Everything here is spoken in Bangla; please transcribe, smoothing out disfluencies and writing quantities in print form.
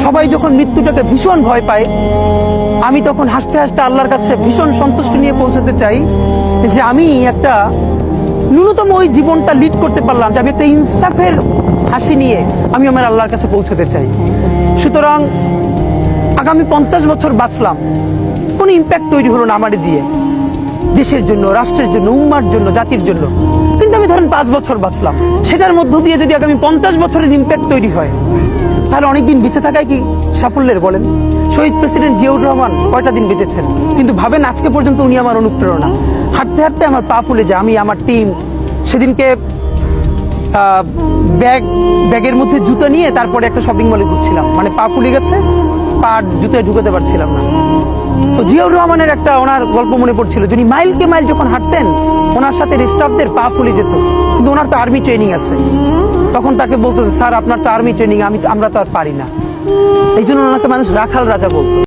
সবাই যখন মৃত্যুটাকে ভীষণ ভয় পায়, আমি তখন হাসতে হাসতে আল্লাহর কাছে ভীষণ সন্তুষ্টি নিয়ে পৌঁছাতে চাই যে আমি একটা ন্যূনতম ওই জীবনটা লিড করতে পারলাম, যে আমি একটা ইনসাফের হাসি নিয়ে আমি আমার আল্লাহর কাছে পৌঁছাতে চাই। সুতরাং আগামী 50 বছর বাঁচলাম, কোনো ইম্প্যাক্ট তৈরি হলো না আমারে দিয়ে, দেশের জন্য, রাষ্ট্রের জন্য, উম্মার জন্য, জাতির জন্য। কিন্তু আমি ধরেন 5 বছর বাঁচলাম, সেটার মধ্য দিয়ে যদি আগামী 50 বছরের ইম্প্যাক্ট তৈরি হয়, তাহলে অনেকদিন বেঁচে থাকায় কি সাফল্যের বলেন? শহীদ প্রেসিডেন্ট জিয়াউর রহমান কয়টা দিন বেঁচেছেন, কিন্তু ভাবেন আজকে পর্যন্ত উনি আমার অনুপ্রেরণা। হাঁটতে হাঁটতে আমার পা ফুলে যায়, আমি আমার টিম সেদিনকে ব্যাগের মধ্যে জুতো নিয়ে তারপরে একটা শপিং মলে ঘুরছিলাম, মানে পা ফুলে গেছে, পা জুতোয় ঢুকাতে পারছিলাম না। তো জিয়াউর রহমানের একটা ওনার গল্প মনে পড়ছিল, যিনি মাইলকে মাইল যখন হাঁটতেন ওনার সাথে স্টাফদের পা ফুলে যেত, কিন্তু ওনার তো আর্মি ট্রেনিং আছে। তখন তাকে বলতো, স্যার আপনার তো আর্মি ট্রেনিং, আমরা তো আর পারি না। এই জন্য ওনাকে মানুষ রাখাল রাজা বলতো।